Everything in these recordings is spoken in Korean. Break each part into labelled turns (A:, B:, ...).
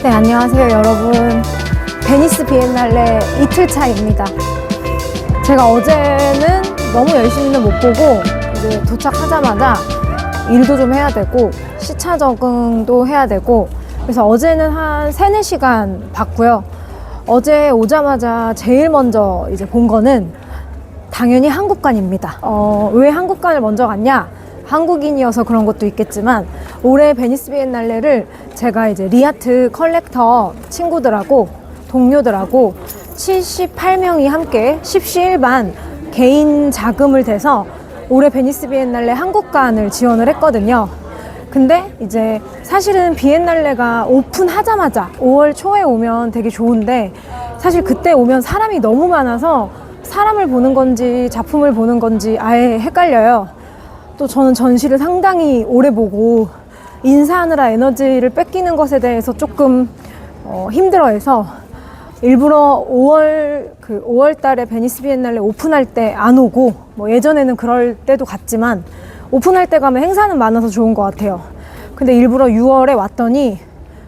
A: 네, 안녕하세요 여러분. 베니스 비엔날레 이틀차입니다. 제가 어제는 너무 열심히는 못 보고 이제 도착하자마자 일도 좀 해야 되고 시차 적응도 해야 되고, 그래서 어제는 한 3-4시간 봤고요. 어제 오자마자 제일 먼저 이제 본 거는 당연히 한국관입니다. 왜 한국관을 먼저 갔냐? 한국인이어서 그런 것도 있겠지만, 올해 베니스 비엔날레를 제가 이제 리아트 컬렉터 친구들하고 동료들하고 78명이 함께 십시일반 개인 자금을 대서 올해 베니스 비엔날레 한국관을 지원을 했거든요. 근데 이제 사실은 비엔날레가 오픈하자마자 5월 초에 오면 되게 좋은데, 사실 그때 오면 사람이 너무 많아서 사람을 보는 건지 작품을 보는 건지 아예 헷갈려요. 또 저는 전시를 상당히 오래 보고 인사하느라 에너지를 뺏기는 것에 대해서 조금 힘들어해서 일부러 5월 달에 베니스 비엔날레 오픈할 때 안 오고, 뭐 예전에는 그럴 때도 갔지만 오픈할 때 가면 행사는 많아서 좋은 것 같아요. 근데 일부러 6월에 왔더니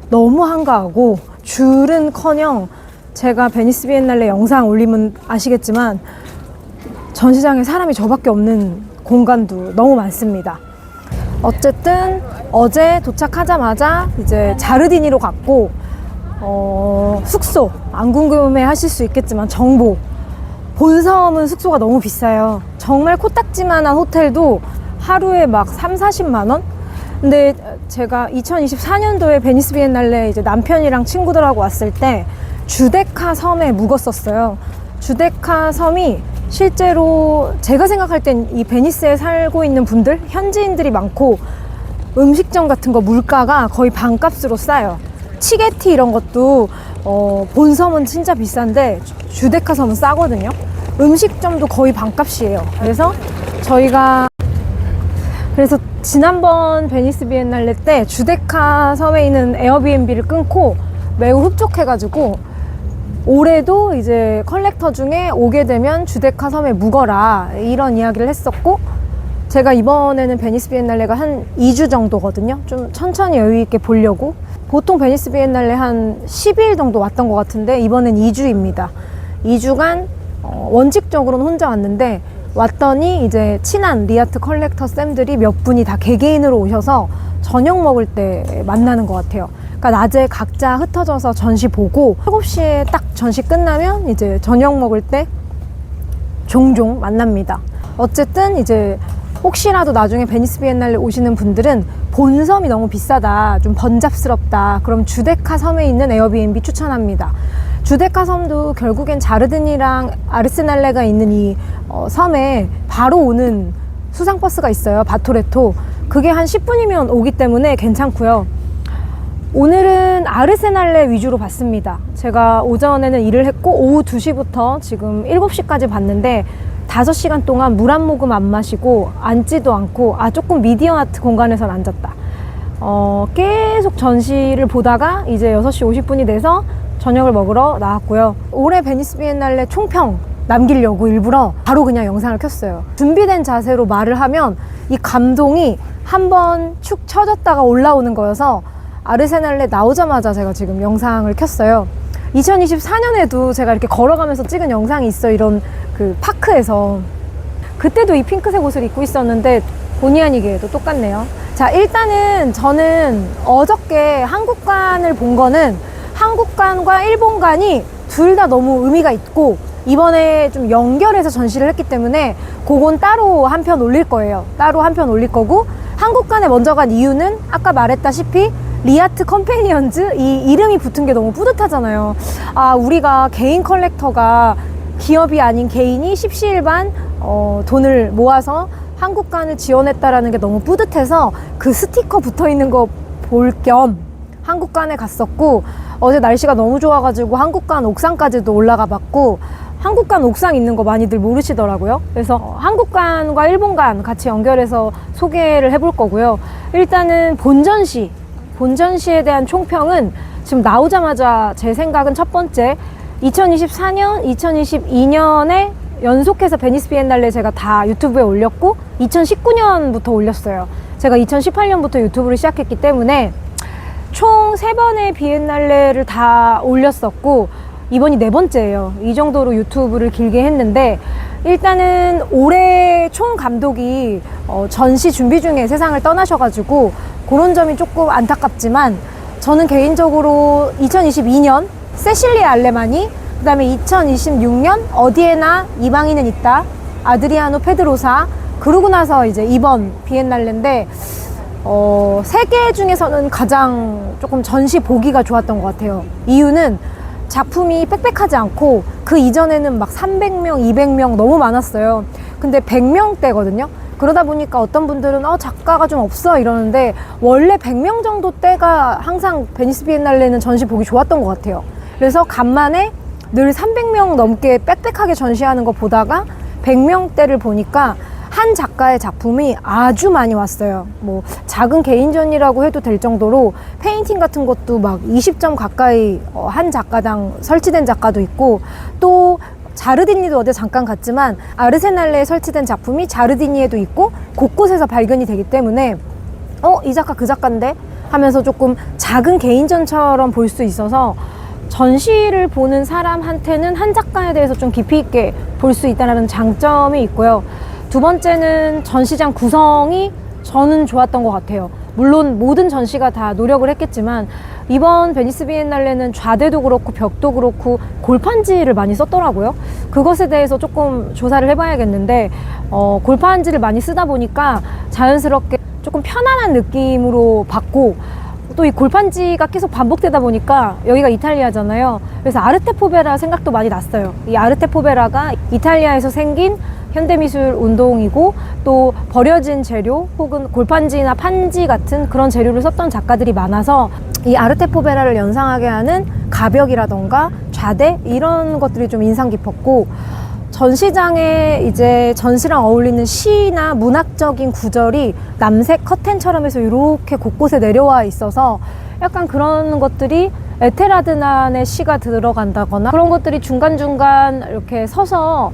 A: 너무 한가하고 줄은커녕, 제가 베니스 비엔날레 영상 올리면 아시겠지만 전시장에 사람이 저밖에 없는 공간도 너무 많습니다. 어쨌든 어제 도착하자마자 이제 자르디니로 갔고, 숙소 안 궁금해 하실 수 있겠지만 정보, 본섬은 숙소가 너무 비싸요. 정말 코딱지만한 호텔도 하루에 막 3-40만 원? 근데 제가 2024년도에 베니스 비엔날레 이제 남편이랑 친구들하고 왔을 때 주데카 섬에 묵었었어요. 주데카 섬이 실제로 제가 생각할 땐 이 베니스에 살고 있는 분들, 현지인들이 많고 음식점 같은 거 물가가 거의 반값으로 싸요. 치게티 이런 것도 본섬은 진짜 비싼데 주데카 섬은 싸거든요. 음식점도 거의 반값이에요. 그래서 지난번 베니스 비엔날레 때 주데카 섬에 있는 에어비앤비를 끊고 매우 흡족해가지고, 올해도 이제 컬렉터 중에 오게 되면 주데카 섬에 묵어라, 이런 이야기를 했었고, 제가 이번에는 베니스 비엔날레가 한 2주 정도거든요. 좀 천천히 여유 있게 보려고. 보통 베니스 비엔날레 한 10일 정도 왔던 것 같은데 이번엔 2주입니다. 2주간 원칙적으로는 혼자 왔는데, 왔더니 이제 친한 리아트 컬렉터 쌤들이 몇 분이 다 개개인으로 오셔서 저녁 먹을 때 만나는 것 같아요. 그러니까 낮에 각자 흩어져서 전시 보고 7시에 딱 전시 끝나면 이제 저녁 먹을 때 종종 만납니다. 어쨌든 이제 혹시라도 나중에 베니스 비엔날레 오시는 분들은 본섬이 너무 비싸다, 좀 번잡스럽다, 그럼 주데카 섬에 있는 에어비앤비 추천합니다. 주데카 섬도 결국엔 자르디니랑 아르세날레가 있는 이 섬에 바로 오는 수상버스가 있어요. 바토레토. 그게 한 10분이면 오기 때문에 괜찮고요. 오늘은 아르세날레 위주로 봤습니다. 제가 오전에는 일을 했고 오후 2시부터 지금 7시까지 봤는데 5시간 동안 물 한 모금 안 마시고 앉지도 않고, 조금 미디어 아트 공간에선 앉았다. 계속 전시를 보다가 이제 6시 50분이 돼서 저녁을 먹으러 나왔고요. 올해 베니스 비엔날레 총평 남기려고 일부러 바로 그냥 영상을 켰어요. 준비된 자세로 말을 하면 이 감동이 한번 축 처졌다가 올라오는 거여서 아르세날레 나오자마자 제가 지금 영상을 켰어요. 2024년에도 제가 이렇게 걸어가면서 찍은 영상이 있어, 이런 그 파크에서. 그때도 이 핑크색 옷을 입고 있었는데 본의 아니게도 똑같네요. 자, 일단은 저는 어저께 한국관을 본 거는 한국관과 일본관이 둘 다 너무 의미가 있고, 이번에 좀 연결해서 전시를 했기 때문에 그건 따로 한 편 올릴 거예요. 따로 한 편 올릴 거고, 한국관에 먼저 간 이유는 아까 말했다시피 리아트 컴패니언즈, 이 이름이 붙은 게 너무 뿌듯하잖아요. 우리가 개인 컬렉터가, 기업이 아닌 개인이 십시일반 돈을 모아서 한국관을 지원했다라는 게 너무 뿌듯해서 그 스티커 붙어 있는 거 볼 겸 한국관에 갔었고, 어제 날씨가 너무 좋아가지고 한국관 옥상까지도 올라가 봤고, 한국관 옥상 있는 거 많이들 모르시더라고요. 그래서 한국관과 일본관 같이 연결해서 소개를 해볼 거고요. 일단은 본전시에 대한 총평은 지금 나오자마자 제 생각은 첫 번째, 2024년, 2022년에 연속해서 베니스 비엔날레 제가 다 유튜브에 올렸고 2019년부터 올렸어요. 제가 2018년부터 유튜브를 시작했기 때문에 총 3번의 비엔날레를 다 올렸었고 이번이 4번째예요. 이 정도로 유튜브를 길게 했는데 일단은 올해 총 감독이 전시 준비 중에 세상을 떠나셔가지고 그런 점이 조금 안타깝지만 저는 개인적으로 2022년 세실리아 알레마니, 그 다음에 2026년 어디에나 이방인은 있다, 아드리아노 페드로사, 그러고 나서 이제 이번 비엔날레인데 3개 중에서는 가장 조금 전시 보기가 좋았던 것 같아요. 이유는 작품이 빽빽하지 않고 그 이전에는 막 300명, 200명 너무 많았어요. 근데 100명대거든요. 그러다 보니까 어떤 분들은 작가가 좀 없어 이러는데 원래 100명 정도 때가 항상 베니스 비엔날레는 전시 보기 좋았던 것 같아요. 그래서 간만에 늘 300명 넘게 빽빽하게 전시하는 거 보다가 100명대를 보니까 한 작가의 작품이 아주 많이 왔어요. 뭐 작은 개인전이라고 해도 될 정도로 페인팅 같은 것도 막 20점 가까이 한 작가당 설치된 작가도 있고, 또 자르디니도 어제 잠깐 갔지만 아르세날레에 설치된 작품이 자르디니에도 있고 곳곳에서 발견이 되기 때문에 이 작가 그 작가인데 하면서 조금 작은 개인전처럼 볼 수 있어서 전시를 보는 사람한테는 한 작가에 대해서 좀 깊이 있게 볼 수 있다는 장점이 있고요. 두 번째는 전시장 구성이 저는 좋았던 것 같아요. 물론 모든 전시가 다 노력을 했겠지만 이번 베니스 비엔날레는 좌대도 그렇고 벽도 그렇고 골판지를 많이 썼더라고요. 그것에 대해서 조금 조사를 해봐야겠는데 골판지를 많이 쓰다 보니까 자연스럽게 조금 편안한 느낌으로 봤고, 또 이 골판지가 계속 반복되다 보니까 여기가 이탈리아잖아요. 그래서 아르테 포베라 생각도 많이 났어요. 이 아르테 포베라가 이탈리아에서 생긴 현대미술 운동이고 또 버려진 재료 혹은 골판지나 판지 같은 그런 재료를 썼던 작가들이 많아서 이 아르테 포베라를 연상하게 하는 가벽이라던가 좌대 이런 것들이 좀 인상 깊었고, 전시장에 이제 전시랑 어울리는 시나 문학적인 구절이 남색 커튼처럼 해서 이렇게 곳곳에 내려와 있어서 약간 그런 것들이 에테라드난의 시가 들어간다거나 그런 것들이 중간중간 이렇게 서서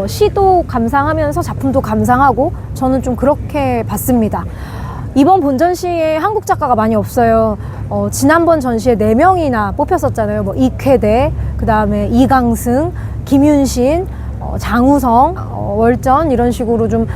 A: 시도 감상하면서 작품도 감상하고 저는 좀 그렇게 봤습니다. 이번 본전시에 한국 작가가 많이 없어요. 지난번 전시에 4명이나 뽑혔었잖아요. 뭐 이쾌대, 그 다음에 이강승, 김윤신, 장우성, 월전 이런 식으로 좀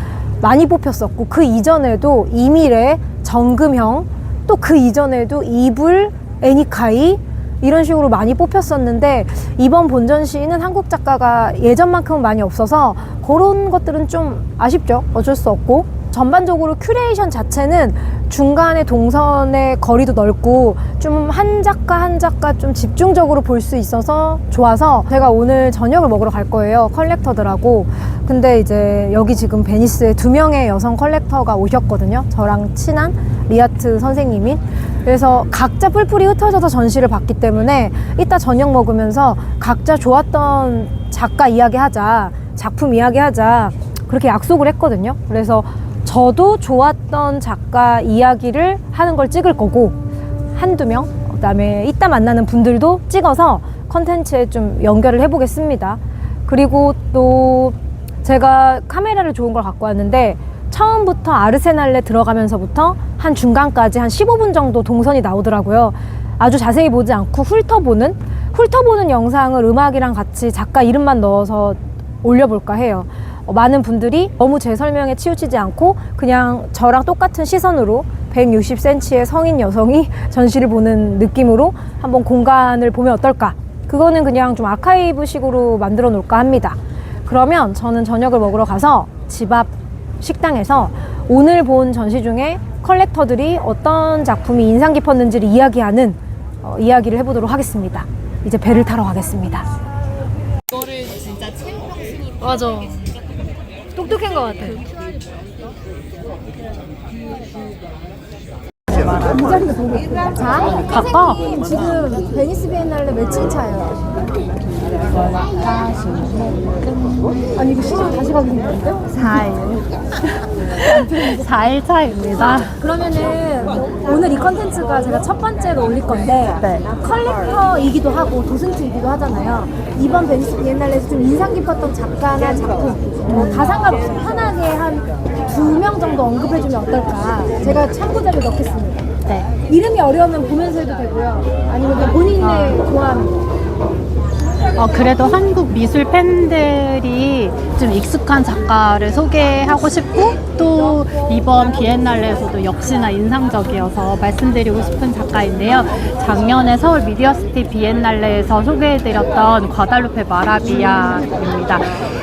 A: 많이 뽑혔었고, 그 이전에도 이미래, 정금형, 또 그 이전에도 이불, 애니카이 이런 식으로 많이 뽑혔었는데 이번 본전시는 한국 작가가 예전만큼은 많이 없어서 그런 것들은 좀 아쉽죠. 어쩔 수 없고, 전반적으로 큐레이션 자체는 중간에 동선의 거리도 넓고 좀 한 작가 한 작가 좀 집중적으로 볼 수 있어서 좋아서 제가 오늘 저녁을 먹으러 갈 거예요. 컬렉터들하고. 근데 이제 여기 지금 베니스에 2명의 여성 컬렉터가 오셨거든요. 저랑 친한 리아트 선생님이. 그래서 각자 뿔뿔이 흩어져서 전시를 봤기 때문에 이따 저녁 먹으면서 각자 좋았던 작가 이야기하자, 작품 이야기하자, 그렇게 약속을 했거든요. 그래서 저도 좋았던 작가 이야기를 하는 걸 찍을 거고, 한두 명, 그 다음에 이따 만나는 분들도 찍어서 컨텐츠에 좀 연결을 해보겠습니다. 그리고 또 제가 카메라를 좋은 걸 갖고 왔는데 처음부터 아르세날레 들어가면서부터 한 중간까지 한 15분 정도 동선이 나오더라고요. 아주 자세히 보지 않고 훑어보는 영상을 음악이랑 같이 작가 이름만 넣어서 올려볼까 해요. 많은 분들이 너무 제 설명에 치우치지 않고 그냥 저랑 똑같은 시선으로 160cm의 성인 여성이 전시를 보는 느낌으로 한번 공간을 보면 어떨까? 그거는 그냥 좀 아카이브식으로 만들어 놓을까 합니다. 그러면 저는 저녁을 먹으러 가서 집 앞 식당에서 오늘 본 전시 중에 컬렉터들이 어떤 작품이 인상 깊었는지를 이야기하는 이야기를 해보도록 하겠습니다. 이제 배를 타러 가겠습니다.
B: 이거를 진짜 체육형식이
A: 맞아. 똑똑한 것 같아. 이 자리가 더 높아. 자, 가까? 지금 베니스 비엔날레 며칠 차예요? 아니 이거 시즌 다시 가기 힘든데?
C: 4일 차입니다.
A: 그러면은 오늘 이 컨텐츠가 제가 첫 번째로 올릴 건데 컬렉터이기도 하고 도슨트이기도 하잖아요. 이번 베니스 비엔날레에서 좀 인상 깊었던 작가나 작품 다 상관없어요. 편하게 한 2명 정도 언급해주면 어떨까. 제가 참고자료 넣겠습니다.
C: 네.
A: 이름이 어려우면 보면서 해도 되고요. 아니면 그냥 본인의 좋아하는.
C: 그래도 한국 미술 팬들이 좀 익숙한 작가를 소개하고 싶고 또 이번 비엔날레에서도 역시나 인상적이어서 말씀드리고 싶은 작가인데요. 작년에 서울 미디어시티 비엔날레에서 소개해드렸던 과달루페 마라비아입니다.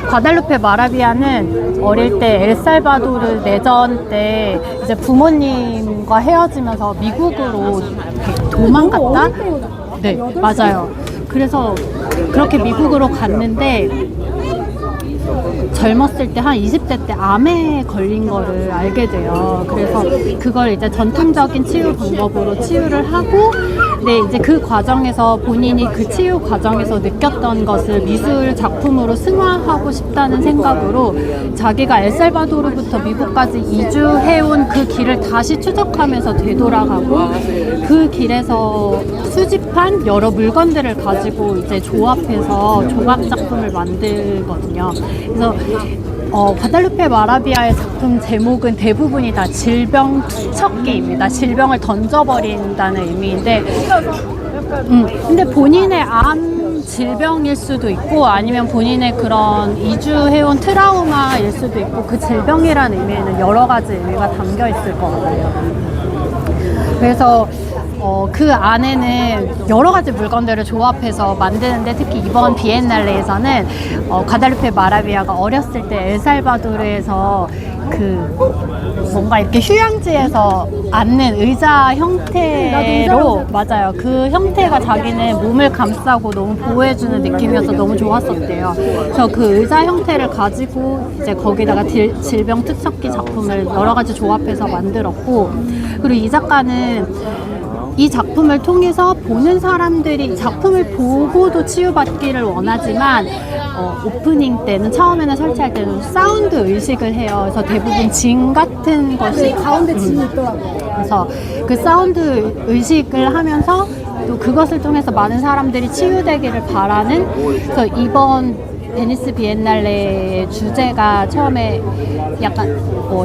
C: 과달루페 마라비아는 어릴 때 엘살바도르 내전 때 이제 부모님과 헤어지면서 미국으로 이렇게 도망갔다? 네, 맞아요. 그래서 그렇게 미국으로 갔는데 젊었을 때 한 20대 때 암에 걸린 거를 알게 돼요. 그래서 그걸 이제 전통적인 치유 방법으로 치유를 하고 네, 이제 그 과정에서 본인이 그 치유 과정에서 느꼈던 것을 미술 작품으로 승화하고 싶다는 생각으로 자기가 엘살바도르부터 미국까지 이주해온 그 길을 다시 추적하면서 되돌아가고 그 길에서 수집한 여러 물건들을 가지고 이제 조합해서 조각 작품을 만들거든요. 그래서 과달루페 마라비아의 작품 제목은 대부분이 다 질병 투척기입니다. 질병을 던져버린다는 의미인데, 근데 본인의 암 질병일 수도 있고, 아니면 본인의 그런 이주해온 트라우마일 수도 있고, 그 질병이라는 의미에는 여러 가지 의미가 담겨 있을 것 같아요. 그래서 그 안에는 여러 가지 물건들을 조합해서 만드는데 특히 이번 비엔날레에서는 과달루페 마라비아가 어렸을 때 엘살바도르에서 그 뭔가 이렇게 휴양지에서 앉는 의자 형태로 맞아요. 그 형태가 자기는 몸을 감싸고 너무 보호해주는 느낌이어서 너무 좋았었대요. 그래서 그 의자 형태를 가지고 이제 거기다가 질병 투척기 작품을 여러 가지 조합해서 만들었고 그리고 이 작가는 이 작품을 통해서 보는 사람들이 작품을 보고도 치유받기를 원하지만 오프닝 때는 처음에는 설치할 때는 사운드 의식을 해요. 그래서 대부분 진 같은 것이
A: 가운데 진이 있더라고요.
C: 그래서 그 사운드 의식을 하면서 또 그것을 통해서 많은 사람들이 치유되기를 바라는 그래서 이번 베니스 비엔날레의 주제가 처음에 약간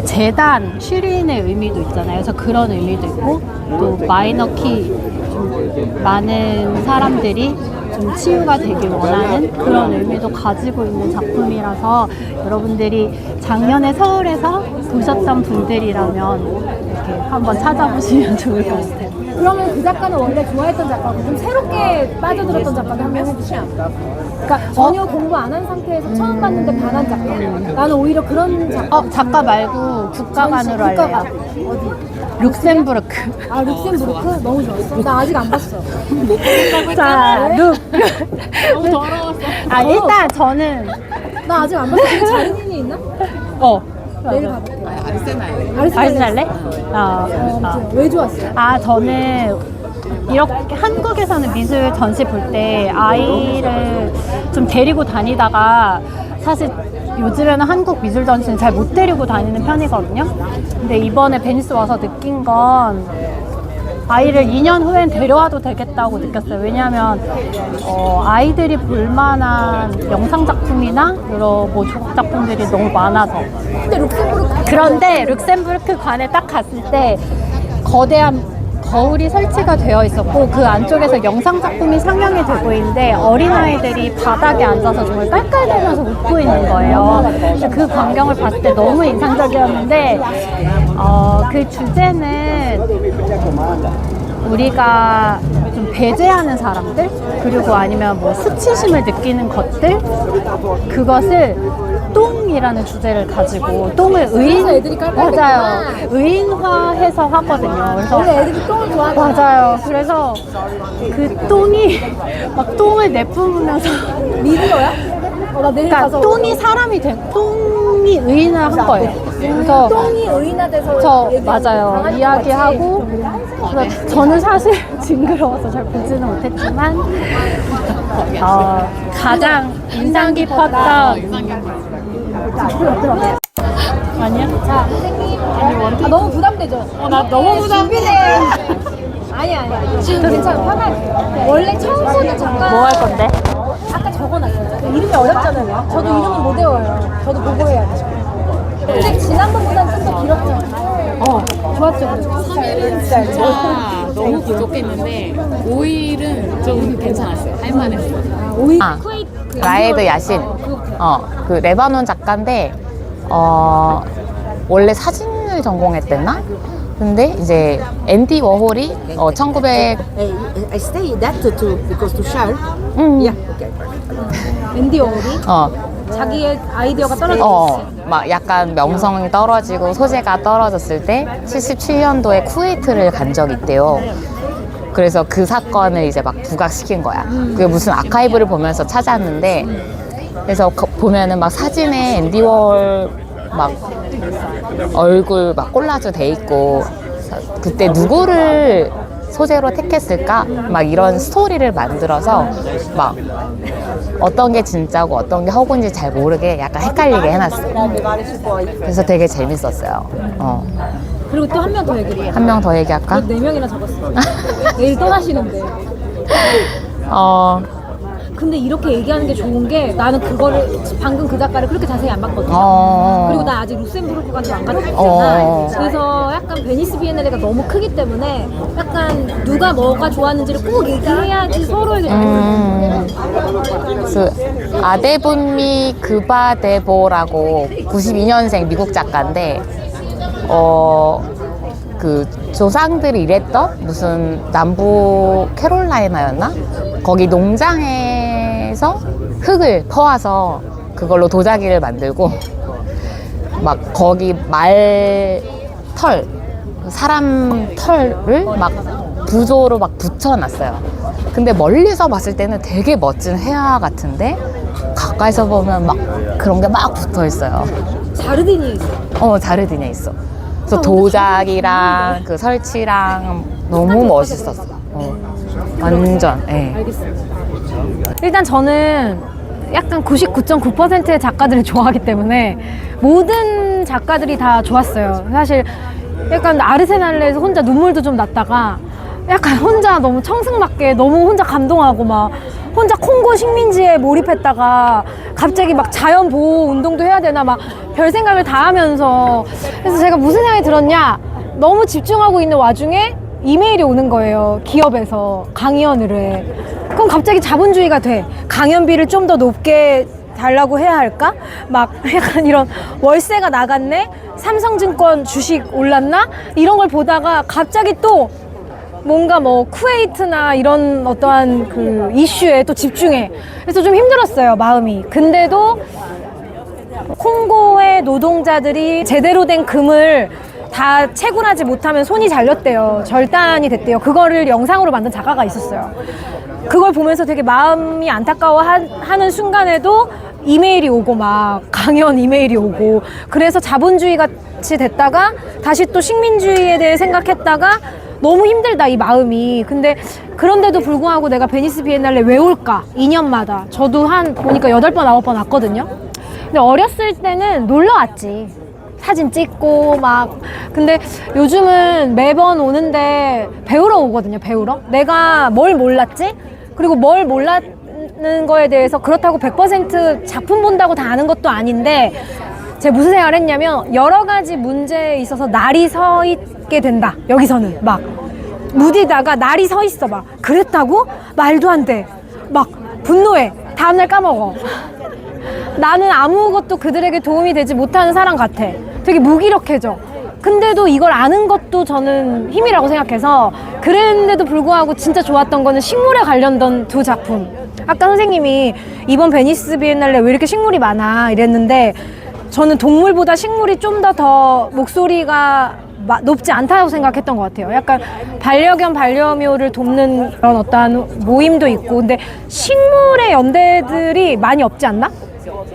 C: 재단, 슈린의 의미도 있잖아요. 그래서 그런 의미도 있고 또 마이너 키 좀 많은 사람들이 좀 치유가 되길 원하는 그런 의미도 가지고 있는 작품이라서 여러분들이 작년에 서울에서 보셨던 분들이라면 이렇게 한번 찾아보시면 좋을 것 같아요.
A: 그러면 그 작가는 원래 좋아했던 작가고 좀 새롭게 빠져들었던 작가도 한 명 해주시면 그러니까 전혀 공부 안 한 상태에서 처음 봤는데 반한 작가. 나는 오히려 그런 작가.
C: 작가 말고 국가관으로 할래요.
A: 어디?
C: 룩셈부르크.
A: 아 룩셈부르크? 너무 좋았어. 나 아직 안 봤어.
C: 자,
B: 너무 더러웠어.
C: 일단 저는
A: 나 아직 안 봤어. 이게 자르닌이 있나? 내일 가볼게.
B: 아르세나요.
C: 아이스날레?
A: 아무튼 왜 좋았어요?
C: 저는 이렇게 한국에서는 미술 전시 볼 때 아이를 좀 데리고 다니다가 사실 요즘에는 한국 미술 전시는 잘 못 데리고 다니는 편이거든요. 근데 이번에 베니스 와서 느낀 건 아이를 2년 후엔 데려와도 되겠다고 느꼈어요. 왜냐하면 아이들이 볼만한 영상 작품이나 여러 뭐 조각 작품들이 너무 많아서. 그런데 룩셈부르크 관에 딱 갔을 때 거대한 거울이 설치가 되어 있었고 그 안쪽에서 영상 작품이 상영이 되고 있는데 어린아이들이 바닥에 앉아서 정말 깔깔대면서 웃고 있는 거예요. 그래서 그 광경을 봤을 때 너무 인상적이었는데 그 주제는 우리가 좀 배제하는 사람들 그리고 아니면 뭐 수치심을 느끼는 것들 그것을 똥이라는 주제를 가지고 똥을
A: 애들이 깔깔대구나.
C: 맞아요. 의인화해서 하거든요. 그래서
A: 원래 애들이 똥을 좋아하잖아.
C: 맞아요. 그래서 그 똥이 막 똥을 내뿜으면서
A: 미디어야? 나 내일
C: 그러니까
A: 가서
C: 똥이 사람이 똥이 의인을 한 거예요. 그래서
A: 똥이 의인화돼서
C: 저
A: 애들이
C: 맞아요.
A: 당하는
C: 이야기하고
A: 거지.
C: 그래서 저는 사실 징그러워서 잘 보지는 못했지만 가장 인상 깊었던 아니야?
A: 자, 선생님. 너무 부담되죠?
B: 나 너무 부담돼.
A: 아니야. 지금 괜찮아. 편하게. 원래 처음 보는 작가.
C: 뭐 할 건데?
A: 아까 적어놨어요. 그 이름이 어렵잖아요. 저도 이름은 못 외워요. 저도 보고 해야 돼. 근데 지난번보다는 좀 더 길었죠. 좋았죠.
B: 3일은 진짜 너무 부족했는데 5일은 좀 괜찮았어요. 할만했어요.
A: 오이
D: 아, 라에드 야신. 그 레바논 작가인데, 원래 사진을 전공했댔나? 근데 이제 앤디 워홀이 1900
E: I stay that because to share. Yeah. Okay.
A: 앤디 워홀이
D: 어,
A: 자기의 아이디어가 떨어졌어.
D: 막 약간 명성이 떨어지고 소재가 떨어졌을 때 77년도에 쿠웨이트를 간 적이 있대요. 그래서 그 사건을 이제 막 부각시킨 거야. 그게 무슨 아카이브를 보면서 찾았는데, 그래서 보면은 막 사진에 앤디 워홀 막 얼굴 막 콜라주 돼 있고, 그때 누구를 소재로 택했을까? 막 이런 스토리를 만들어서 막 어떤 게 진짜고 어떤 게 허구인지 잘 모르게 약간 헷갈리게 해놨어. 그래서 되게 재밌었어요.
A: 그리고 또 한 명 더 얘기해.
D: 한 명 더 얘기할까?
A: 4명이나 적었어. 내일 떠나시는데. 근데 이렇게 얘기하는 게 좋은 게 나는 그거를 방금 그 작가를 그렇게 자세히 안 봤거든. 그리고 나 아직 루셈부르크까지 안 갔잖아. 그래서 약간 베니스 비엔날레가 너무 크기 때문에 약간 누가 뭐가 좋았는지를 꼭 얘기해야지 서로에게
D: 그 아데분미 그바데보라고 92년생 미국 작가인데, 그 조상들이 일했던 무슨 남부 캐롤라이나였나? 거기 농장에서 흙을 퍼와서 그걸로 도자기를 만들고, 막 거기 말 털, 사람 털을 막 부조로 막 붙여놨어요. 근데 멀리서 봤을 때는 되게 멋진 회화 같은데 가까이서 보면 막 그런 게 막 붙어 있어요.
A: 자르딘이 있어.
D: 자르딘에 있어. 그래서 도자기랑 그 설치랑 너무 멋있었어. 완전. 예.
A: 알겠습니다. 일단 저는 약간 99.9%의 작가들을 좋아하기 때문에 모든 작가들이 다 좋았어요. 사실 약간 아르세날레에서 혼자 눈물도 좀 났다가 약간 혼자 너무 청승맞게 너무 혼자 감동하고 막 혼자 콩고 식민지에 몰입했다가 갑자기 막 자연 보호 운동도 해야 되나 막 별 생각을 다 하면서, 그래서 제가 무슨 생각이 들었냐, 너무 집중하고 있는 와중에 이메일이 오는 거예요. 기업에서 강의원을 해. 그럼 갑자기 자본주의가 돼. 강연비를 좀 더 높게 달라고 해야 할까? 막 약간 이런 월세가 나갔네? 삼성증권 주식 올랐나? 이런 걸 보다가 갑자기 또 뭔가 뭐 쿠웨이트나 이런 어떠한 그 이슈에 또 집중해. 그래서 좀 힘들었어요, 마음이. 근데도 콩고의 노동자들이 제대로 된 금을 다 채굴하지 못하면 손이 잘렸대요. 절단이 됐대요. 그거를 영상으로 만든 작가가 있었어요. 그걸 보면서 되게 마음이 안타까워하는 순간에도 이메일이 오고 막 강연 이메일이 오고, 그래서 자본주의 같이 됐다가 다시 또 식민주의에 대해 생각했다가 너무 힘들다 이 마음이. 근데 그런데도 불구하고 내가 베니스 비엔날레 왜 올까? 2년마다 저도 보니까 8번 9번 왔거든요. 근데 어렸을 때는 놀러 왔지. 사진 찍고 막. 근데 요즘은 매번 오는데 배우러 오거든요. 배우러. 내가 뭘 몰랐지? 그리고 뭘 몰랐는 거에 대해서 그렇다고 100% 작품 본다고 다 아는 것도 아닌데, 제가 무슨 생각을 했냐면 여러 가지 문제에 있어서 날이 서 있게 된다. 여기서는 막 무디다가 날이 서 있어. 막 그랬다고? 말도 안 돼. 막 분노해. 다음날 까먹어. 나는 아무것도 그들에게 도움이 되지 못하는 사람 같아. 되게 무기력해져. 근데도 이걸 아는 것도 저는 힘이라고 생각해서, 그랬는데도 불구하고 진짜 좋았던 거는 식물에 관련된 2 작품. 아까 선생님이 이번 베니스 비엔날레 왜 이렇게 식물이 많아 이랬는데, 저는 동물보다 식물이 좀 더 목소리가 높지 않다고 생각했던 것 같아요. 약간 반려견, 반려묘를 돕는 그런 어떠한 모임도 있고, 근데 식물의 연대들이 많이 없지 않나?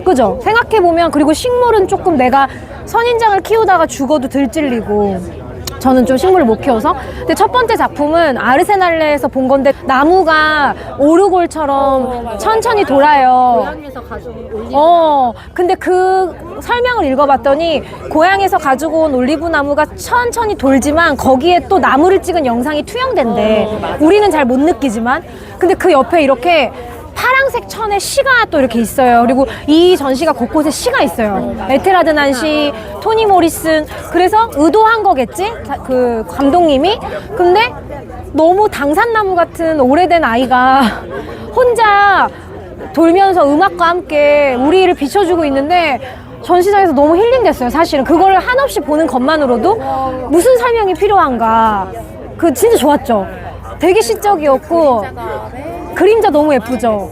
A: 그죠? 생각해보면. 그리고 식물은 조금 내가 선인장을 키우다가 죽어도 들찔리고, 저는 좀 식물을 못 키워서. 근데 첫 번째 작품은 아르세날레에서 본 건데, 나무가 오르골처럼 천천히 돌아요.
C: 고향에서 가져온 올리브.
A: 근데 그 설명을 읽어봤더니 고향에서 가지고 온 올리브 나무가 천천히 돌지만 거기에 또 나무를 찍은 영상이 투영된대. 우리는 잘 못 느끼지만. 근데 그 옆에 이렇게 파랑색 천에 시가 또 이렇게 있어요. 그리고 이 전시가 곳곳에 시가 있어요. 에테라드난 시, 토니 모리슨. 그래서 의도한 거겠지? 그 감독님이. 근데 너무 당산나무 같은 오래된 아이가 혼자 돌면서 음악과 함께 우리를 비춰주고 있는데 전시장에서 너무 힐링됐어요. 사실은 그걸 한없이 보는 것만으로도 무슨 설명이 필요한가. 그 진짜 좋았죠. 되게 시적이었고 그림자 너무 예쁘죠.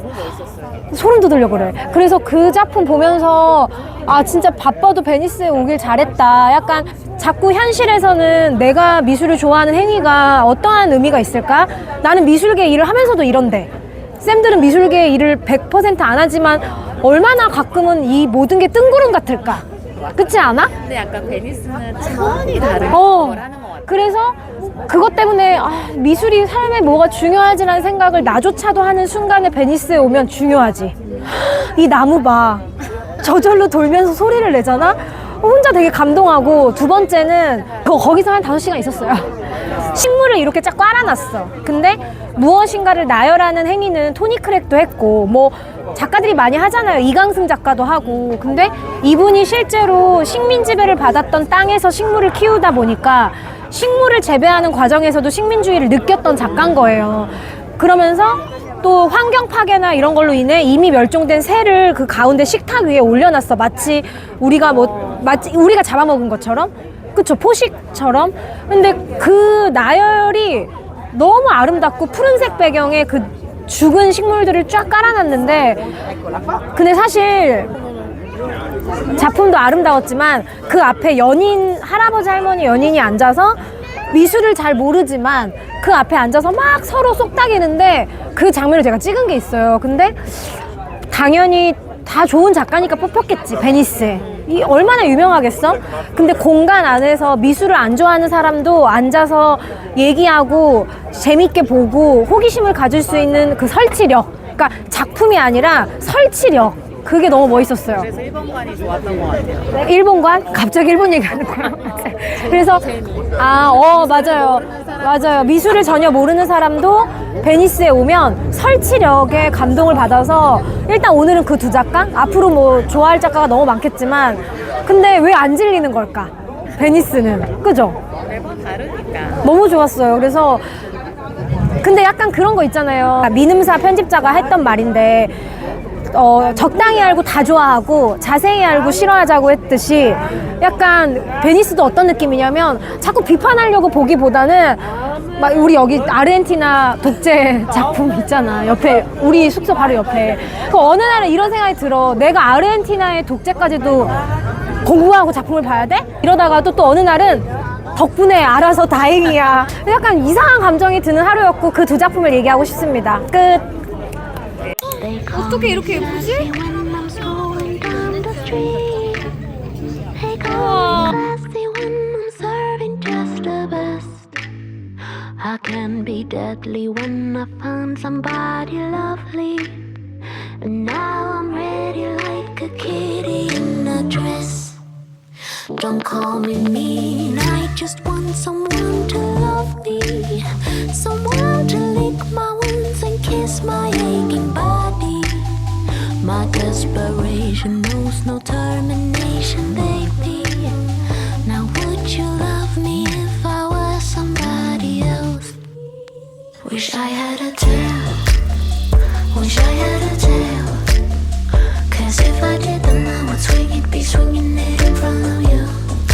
A: 소름 돋으려 그래. 그래서 그 작품 보면서 아 진짜 바빠도 베니스에 오길 잘했다. 약간 자꾸 현실에서는 내가 미술을 좋아하는 행위가 어떠한 의미가 있을까? 나는 미술계 일을 하면서도 이런데 쌤들은 미술계 일을 100% 안 하지만 얼마나 가끔은 이 모든 게 뜬구름 같을까? 그렇지 않아?
B: 근데 약간 베니스는 차원이 다른 걸 하는 것 같아요.
A: 그래서 그것 때문에 미술이 삶에 뭐가 중요하지라는 생각을 나조차도 하는 순간에 베니스에 오면 중요하지. 이 나무 봐. 저절로 돌면서 소리를 내잖아? 혼자 되게 감동하고 두 번째는 거기서 한 5시간 있었어요. 식물을 이렇게 쫙 깔아놨어. 근데 무엇인가를 나열하는 행위는 토니 크랙도 했고 뭐 작가들이 많이 하잖아요. 이강승 작가도 하고. 근데 이분이 실제로 식민 지배를 받았던 땅에서 식물을 키우다 보니까 식물을 재배하는 과정에서도 식민주의를 느꼈던 작가인 거예요. 그러면서 또 환경 파괴나 이런 걸로 인해 이미 멸종된 새를 그 가운데 식탁 위에 올려놨어. 마치 우리가 잡아먹은 것처럼. 그쵸, 포식처럼. 근데 그 나열이 너무 아름답고 푸른색 배경에 그 죽은 식물들을 쫙 깔아놨는데 근데 사실 작품도 아름다웠지만 그 앞에 할아버지 할머니 연인이 앉아서 미술을 잘 모르지만 그 앞에 앉아서 막 서로 쏙닥이는데 그 장면을 제가 찍은 게 있어요. 근데 당연히 다 좋은 작가니까 뽑혔겠지, 베니스에. 이 얼마나 유명하겠어? 근데 공간 안에서 미술을 안 좋아하는 사람도 앉아서 얘기하고 재밌게 보고 호기심을 가질 수 있는 그 설치력. 그러니까 작품이 아니라 설치력. 그게 너무 멋있었어요.
B: 그래서 일본관이 좋았던 것 같아요.
A: 일본관? 갑자기 일본 얘기하는 거야. 그래서 맞아요. 미술을 전혀 모르는 사람도 베니스에 오면 설치력에 감동을 받아서 일단 오늘은 그 두 작가? 앞으로 뭐 좋아할 작가가 너무 많겠지만 근데 왜 안 질리는 걸까? 베니스는. 그죠?
B: 매번 다르니까.
A: 너무 좋았어요. 그래서 근데 약간 그런 거 있잖아요. 민음사 편집자가 했던 말인데 적당히 알고 다 좋아하고 자세히 알고 싫어하자고 했듯이 약간 베니스도 어떤 느낌이냐면 자꾸 비판하려고 보기보다는 막 우리 여기 아르헨티나 독재 작품 있잖아. 옆에 우리 숙소 바로 옆에. 그 어느 날은 이런 생각이 들어. 내가 아르헨티나의 독재까지도 공부하고 작품을 봐야 돼? 이러다가도 또 어느 날은 덕분에 알아서 다행이야. 약간 이상한 감정이 드는 하루였고 그 두 작품을 얘기하고 싶습니다. 끝.
F: 어떻게 이렇게 예쁘지? I can be deadly when I find somebody lovely. And now I'm ready like a kitty in a dress. Don't call me mean, I just want someone to love me. Someone to lick my wounds and kiss my aching body. My desperation knows no termination, baby. Now would you love me if I was somebody else? Wish I had a tail, wish I had a tail. 'Cause if I did then I would swing it